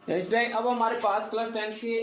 अब हमारे पास क्लास 10 के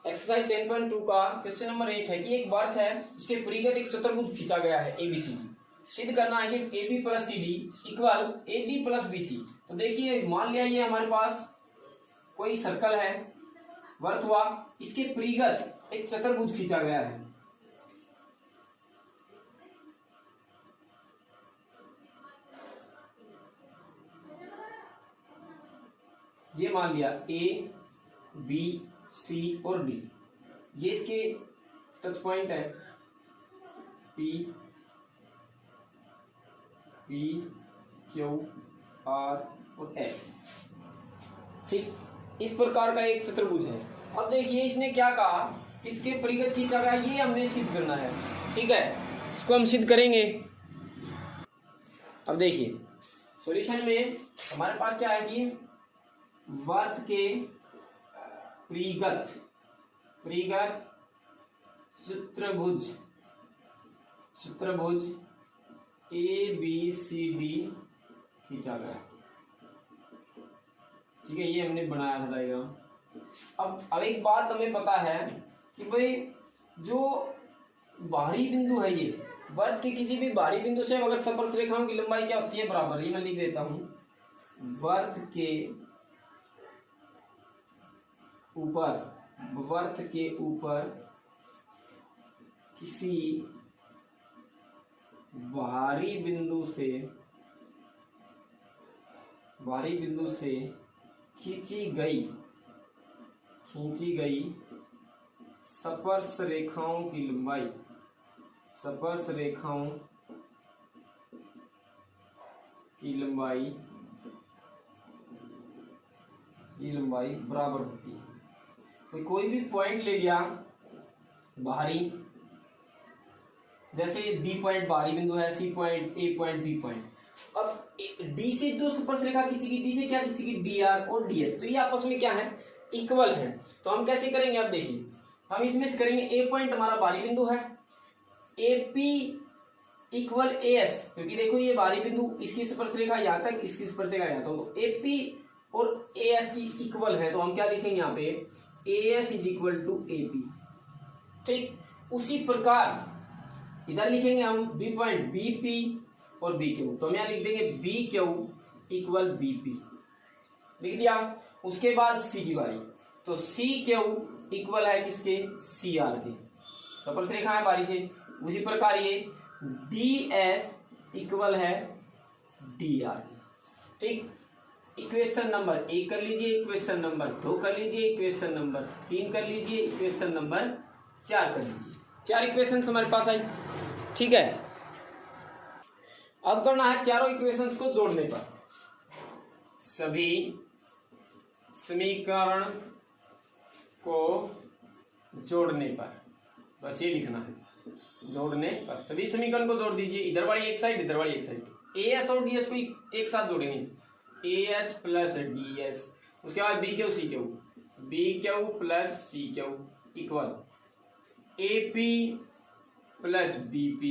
एक्सरसाइज 10.2 का क्वेश्चन नंबर 8 है कि एक वर्त है, उसके परिगत एक चतुर्भुज खींचा गया है एबीसीडी। सिद्ध करना है कि AB plus CD equal AD plus BC। तो देखिए, मान लिया ये हमारे पास कोई सर्कल है, वर्त हुआ, इसके परिगत एक चतुर्भुज खींचा गया है। ये मान लिया A, B, C और D, ये इसके टच पॉइंट है P, Q, R और S। ठीक, इस प्रकार का एक चतुर्भुज है। अब देखिए इसने क्या कहा, इसके परिगत खींचा गया, ये हमने सिद्ध करना है। ठीक है, इसको हम सिद्ध करेंगे। अब देखिए सॉल्यूशन में हमारे पास क्या है कि वर्त के परिगत चतुर्भुज ABCD खींचा गया। ठीक है, ये हमने बनाया था डायग्राम। अब एक बात हमें पता है कि भाई जो बाहरी बिंदु है, ये वर्त के किसी भी बाहरी बिंदु से अगर स्पर्श रेखाओं की लंबाई क्या होती है, बराबर। ये मैं लिख देता हूं, वर्त के ऊपर किसी बाहरी बिंदु से खींची गई स्पर्श रेखाओं की लंबाई बराबर होती है। कोई भी पॉइंट ले लिया बाहरी, जैसे D पॉइंट बाहरी बिंदु है, C point, A point, B point. अब D से जो स्पर्श रेखा खींचेगी, D से क्या खींचेगी, DR और DS, तो ये आपस में क्या है, इक्वल है। तो हम कैसे करेंगे, आप देखिए, हम इसमें से करेंगे A पॉइंट हमारा बाहरी बिंदु है, AP इक्वल AS, क्योंकि देखो ये बाहरी बिंदु, इसकी स्पर्श रेखा यहाँ तक, इसकी स्पर्श रेखा यहाँ तक, तो AP और AS की इक्वल है। तो हम क्या लिखेंगे यहाँ पे, AS is equal to AP। ठीक, उसी प्रकार इधर लिखेंगे हम B पॉइंट BP और BQ, तो हम यहाँ लिख देंगे BQ इक्वल BP, लिख दिया। उसके बाद C की बारी, तो CQ इक्वल है किसके, CR के, स्पर्श रेखा है बारी से। उसी प्रकार ये DS इक्वल है DR। ठीक, इक्वेशन नंबर 1 कर लीजिए, इक्वेशन नंबर 2 कर लीजिए, इक्वेशन नंबर 3 कर लीजिए, इक्वेशन नंबर 4 कर लीजिए। 4 इक्वेशन हमारे पास आई। ठीक है, अब करना है चारों इक्वेशंस को जोड़ने पर, सभी समीकरण को जोड़ने पर, बस ये लिखना है, जोड़ने पर सभी समीकरण को जोड़ दीजिए, इधर वाली एक साइड, इधर वाली एक साइड। AS और DS को एक साथ जोड़ेंगे, AS प्लस DS। उसके बाद BQ plus CQ equal AP plus BP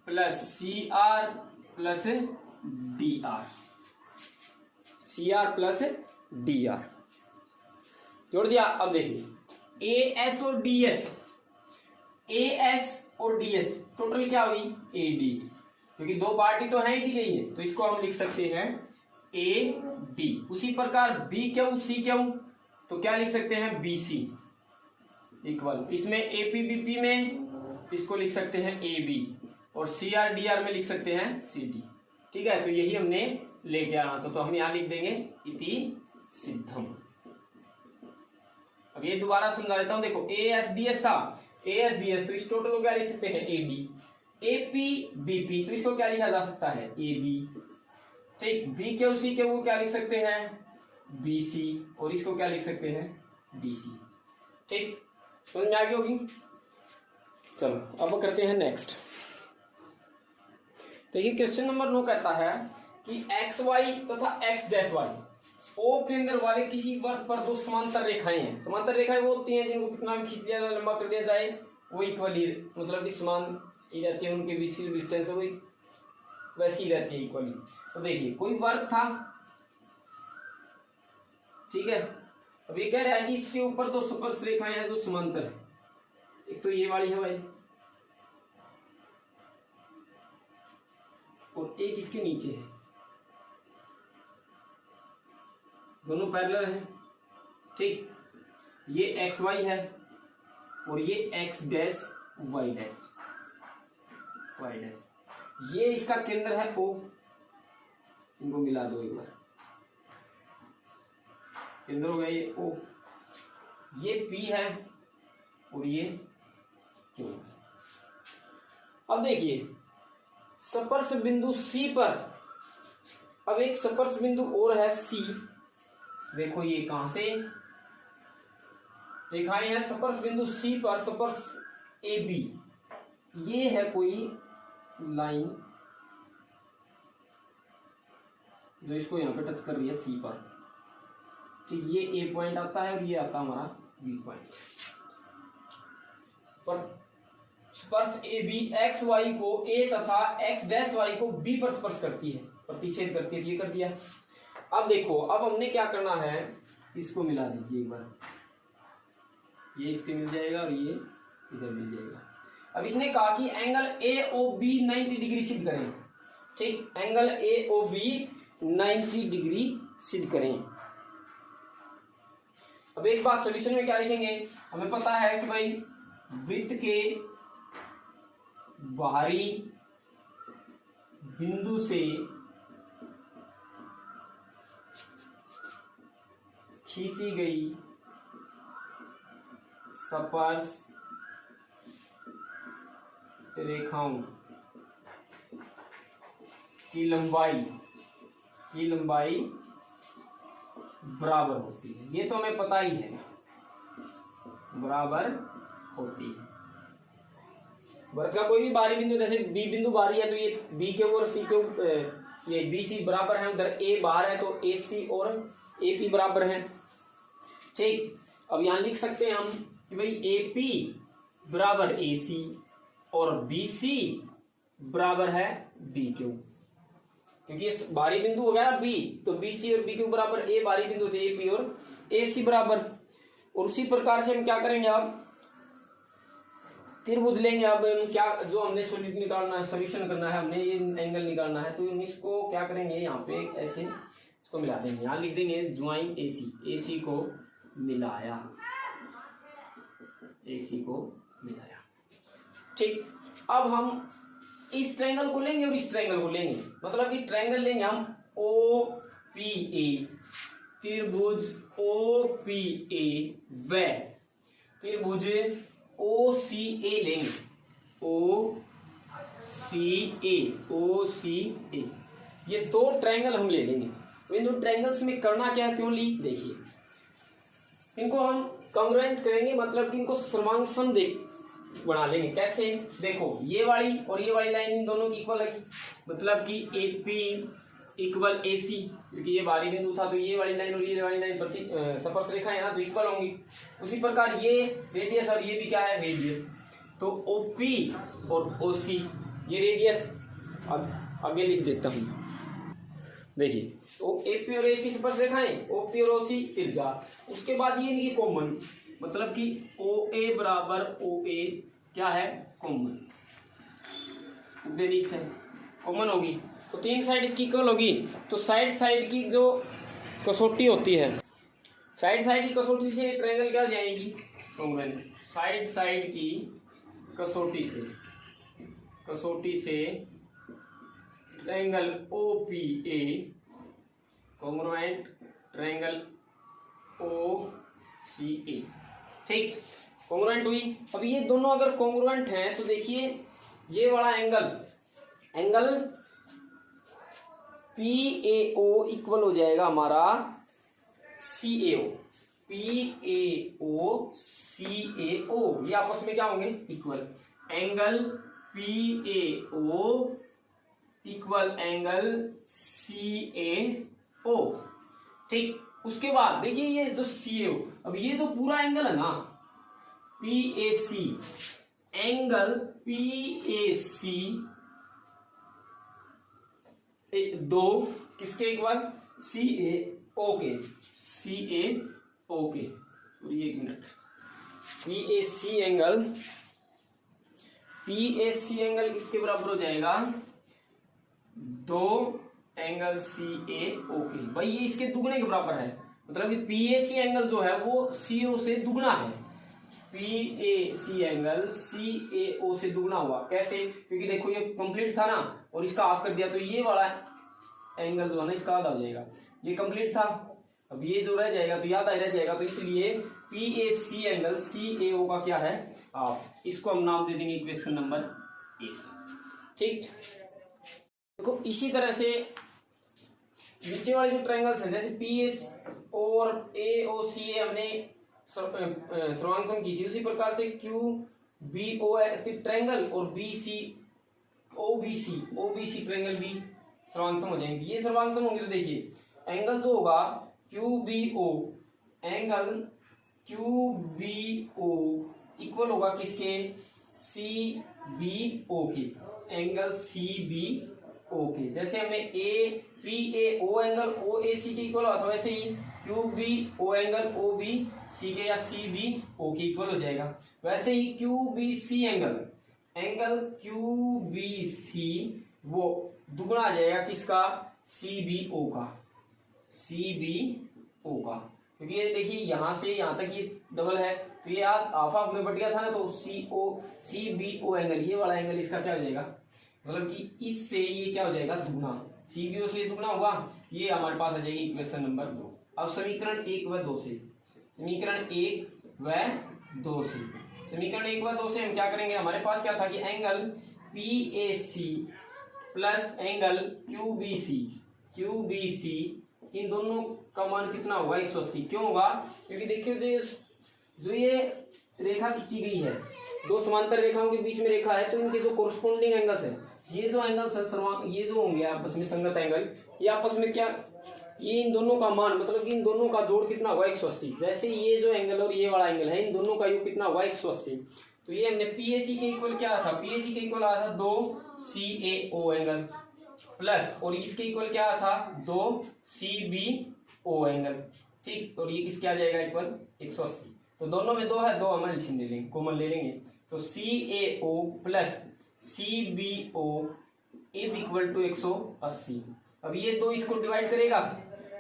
plus CR plus DR जोड़ दिया। अब देखिए AS और DS टोटल क्या हुई, AD, क्योंकि दो पार्टी तो है ही दी गई है, तो इसको हम लिख सकते हैं AD। उसी प्रकार BQ CQ, तो क्या लिख सकते हैं, BC इक्वल, इसमें AP BP में इसको लिख सकते हैं AB, और CR DR में लिख सकते हैं CD। ठीक है, तो यही हमने लेके आना था, तो हम यहाँ लिख देंगे इति सिद्धम। अब ये दोबारा समझा देता हूं, देखो ASDS था, ASDS, तो इस टोटल को क्या लिख सकते हैं, AD। AP BP, तो इसको क्या लिखा जा सकता है, AB। ठीक, BQ CQ को क्या लिख सकते हैं, BC, और इसको क्या लिख सकते हैं, BC। ठीक, समझ में आ गई होगी। चलो अब करते हैं नेक्स्ट। देखिए क्वेश्चन नंबर 9 कहता है कि XY तथा X'Y O केंद्र वाले किसी वर्ग पर दो समांतर रेखाएं हैं। समांतर रेखाएं वो होती हैं जिनको कितना भी खींच दिया जाए, लंबा कर दिया जाए, वो इक्वल ही, मतलब समान ही रहती है, उनके बीच की डिस्टेंस वही वैसी ही रहती है, इक्वली। तो देखिए कोई वर्ग था, ठीक है। अब ये कह रहा है कि इसके ऊपर दो स्पर्श रेखाएं हैं जो समांतर है। एक तो ये वाली है भाई, और एक इसके नीचे है, दोनों पैरेलल है, ठीक। ये एक्स वाई है और ये X dash Y dash, Y dash. ये इसका केंद्र है ओ, इनको मिला दो एक बार, केंद्र हो गया ये ओ। ये पी है और ये क्यू। अब देखिए स्पर्श बिंदु सी पर, अब एक स्पर्श बिंदु और है सी। देखो ये कहां से रेखाएं हैं, स्पर्श बिंदु सी पर स्पर्श ए बी, ये है कोई लाइन जो इसको यहां पे टच कर रही है सी पर, ठीक। ये ए पॉइंट आता है और ये आता है हमारा बी पॉइंट पर। स्पर्श ए बी एक्स वाई को ए तथा एक्स डैश वाई को बी पर स्पर्श करती है, प्रतिच्छेद करती है, ये कर दिया। अब देखो, अब हमने क्या करना है, इसको मिला दीजिए एक बार, ये इसके मिल जाएगा और ये इधर मिल जाएगा। अब इसने कहा कि angle A O B 90 degree सिद्ध करें, ठीक। Angle A O B 90 degree सिद्ध करें। अब एक बात सॉल्यूशन में क्या लिखेंगे, हमें पता है कि भाई वृत्त के बाहरी बिंदु से खींची गई स्पर्श रेखाओं की लंबाई बराबर होती है। ये तो हमें पता ही है, बराबर होती है। वृत्त का कोई भी बाहरी बिंदु, जैसे बी बिंदु बाहरी है तो ये बी के और सी के, ये बी सी बराबर है, उधर ए बाहर है तो ए सी और ए पी बराबर है, ठीक। अब यहां लिख सकते हैं हम कि भाई ए पी बराबर ए सी और बी सी बराबर है बी क्यू, क्योंकि इस बाहरी बिंदु हो गया बी, तो बी सी और बी क्यू बराबर ए बाहरी बिंदु थे ए पी और ए सी बराबर। और उसी प्रकार से हम क्या करेंगे, अब त्रिभुज लेंगे। अब क्या, जो हमने सॉल्यूशन निकालना है, सॉल्यूशन करना है, हमने ये एंगल निकालना है, तो इसको क्या करेंगे, यहाँ पे ऐसे इसको मिला देंगे, यहाँ लिख देंगे ज्वाइन ए सी को मिलाया, ए सी को मिलाया, ठीक। अब हम इस ट्रायंगल को लेंगे और इस ट्रायंगल को लेंगे, मतलब कि ट्रायंगल लेंगे हम ओ पी ए, त्रिभुज ओ पी ए व त्रिभुज ओ सी ए लेंगे, ओ सी ए, ये दो ट्रायंगल हम ले लेंगे। तो इन दो ट्रायंगल्स में करना क्या है, क्यों ली, देखिए इनको हम कॉन्ग्रुएंट करेंगे, मतलब कि इनको सर्वांग बना लेंगे। कैसे, देखो ये वाली और ये वाली लाइन इन दोनों की इक्वल है, मतलब कि ए पी इक्वल ए सी, क्योंकि ये बाहरी बिंदु था तो ये वाली लाइन और ये वाली लाइन प्रति स्पर्श रेखा है ना, तो इक्वल होंगी। उसी प्रकार ये रेडियस और ये भी क्या है, रेडियस, तो ओ पी और ओ सी ये रेडियस। अब आगे लिख देता हूँ, देखिए तो ए पी और ए सी स्पर्श रेखाएं, ओ पी और ओ सी त्रिज्या। उसके बाद ये इनकी कॉमन, मतलब कि ओ ए बराबर ओ ए क्या है, कॉमन, है कॉमन होगी, तो तीन साइड इसकी इक्वल होगी। तो साइड की जो कसौटी होती है, साइड की कसौटी से ट्रायंगल क्या जाएगी, साइड की कसौटी से triangle O P A congruent triangle O C A, ठीक, कॉन्ग्रुएंट हुई। अब ये दोनों अगर कॉन्ग्रुएंट हैं तो देखिए ये वाला angle P A O equal हो जाएगा हमारा सी A O, P A O C A ओ, ये आपस में क्या होंगे, equal. Angle P A O equal angle C A O, ठीक। उसके बाद देखिए ये जो सी ए ओ, अब ये तो पूरा एंगल है ना P A C, angle P A C दो किसके equal, C A okay, C A okay, एक minute, P A C angle, P A C angle किसके बराबर हो जाएगा, 2 एंगल सी ए ओके। भाई ये इसके दुगने के बराबर है, मतलब कि पी ए सी एंगल जो है वो सी ओ से दुगना है। P A C angle C A ओ से दुगना हुआ, कैसे, क्योंकि देखो ये कंप्लीट था ना और इसका हाफ कर दिया तो ये वाला एंगल जो है ना इसका आधा हो जाएगा, ये कंप्लीट था, अब ये जो रह जाएगा तो याद रह जाएगा, तो इसलिए P A C angle C A ओ का क्या है, हाफ। इसको हम नाम दे देंगे इक्वेशन नंबर 1। ठीक, देखो इसी तरह से नीचे वाले जो ट्रायंगल्स हैं, जैसे पी एस और ए ओ सी ए हमने सर्वांग की थी, उसी प्रकार से क्यू बी ओ ट्रायंगल और B C O B C triangle भी सर्वांग हो जाएंगे। ये सर्वांग होंगे तो देखिए एंगल जो होगा Q B O, angle Q B O equal होगा किसके, सी बी ओ के, एंगल सी बी ओ के। जैसे हमने A P A O angle ओ ए सी के इक्वल हुआ था, वैसे ही Q B O angle O B C के या सी बी ओ के इक्वल हो जाएगा। वैसे ही Q B C angle, angle Q B C वो दुगना आ जाएगा किसका, सी बी ओ का, सी बी ओ का, क्योंकि ये देखिए यहां से यहां तक ये डबल है तो ये हाफ हाफ में बट गया था ना, तो सी बी ओ एंगल, ये वाला एंगल इसका क्या हो जाएगा, मतलब कि इससे ये क्या हो जाएगा, दुगना, सी बी ओ से दुगना होगा, ये हमारे पास आ जाएगी इक्वेशन नंबर 2। अब समीकरण 1 व 2 से, समीकरण 1 व 2 से, समीकरण 1 व 2 से हम क्या करेंगे, हमारे पास क्या था कि angle P A C plus angle Q B C, इन दोनों का मान कितना होगा, 180। क्यों होगा, क्योंकि देखिए जो ये रेखा खींची गई है, दो समांतर रेखाओं के बीच में रेखा है, तो इनके जो कोरस्पोंडिंग एंगल्स है, ये जो एंगल्स है ये जो होंगे आपस में संगत एंगल, ये आपस में क्या, ये इन दोनों का मान, मतलब कि इन दोनों का जोड़ कितना होगा, 180। जैसे ये जो एंगल और ये वाला एंगल है, इन दोनों का योग कितना होगा, 180। तो ये हमने पीएसी के इक्वल क्या था, पीएसी के इक्वल आया था 2 सी ए ओ एंगल प्लस, और इसके इक्वल क्या था, 2 सी बी ओ एंगल। ठीक, और ये किसके आ जाएगा, इक्वल 180। तो दोनों में 2 है, 2 हम एलसीएम ले लेंगे, कॉमन ले लेंगे, तो C A O plus C B O is equal to 180। अब ये 2 इसको डिवाइड करेगा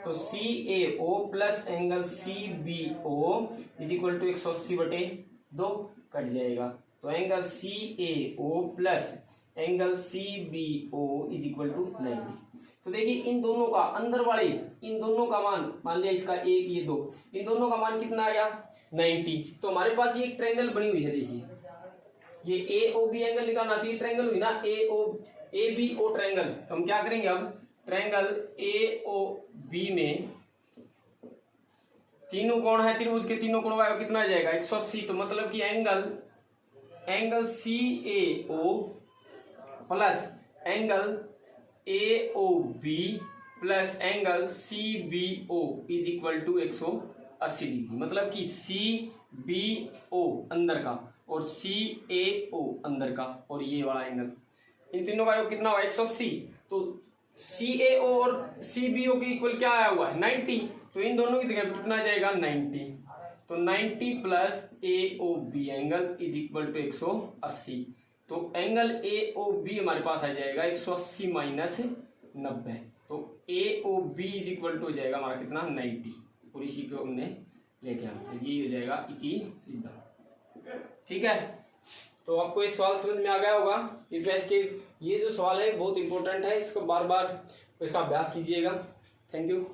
तो C A O plus angle C B O is equal to 180/2 cut जाएगा, तो angle C A O plus angle C B O is equal to 90। तो देखिए इन दोनों का अंदर वाले, इन दोनों का मान लिया इसका 1 ये 2, इन दोनों का मान कितना आया, 90। तो हमारे पास ये एक ट्रायंगल बनी हुई है, देखिए ये ए ओ बी एंगल निकालना थी, ट्रायंगल हुई ना ए बी ओ ट्रायंगल। तो हम क्या करेंगे, अब ट्रायंगल ए ओ बी में तीनों कोण है, त्रिभुज के तीनों कोण का कितना आ जाएगा, 180। तो मतलब कि angle C A O plus angle A O B plus angle C B O is equal to 180 degree. मतलब कि सी बी ओ अंदर का और सी ए ओ अंदर का, और ये वाला एंगल, इन तीनों का योग कितना हुआ, 180। तो सी ए ओ और सी बी ओ के इक्वल क्या आया हुआ है, 90। तो इन दोनों की जगह कितना जाएगा, 90। तो 90 plus A O B angle is equal to 180। तो एंगल ए ओ बी हमारे पास आ जाएगा 180 माइनस 90। तो A O B is equal to हो जाएगा हमारा कितना, 90। और इसी को हमने लेके आना, ये हो जाएगा इति सीधा। ठीक है, तो आपको ये सवाल समझ में आ गया होगा। इसके ये जो सवाल है बहुत इंपॉर्टेंट है, इसको बार बार इसका अभ्यास कीजिएगा। Thank you.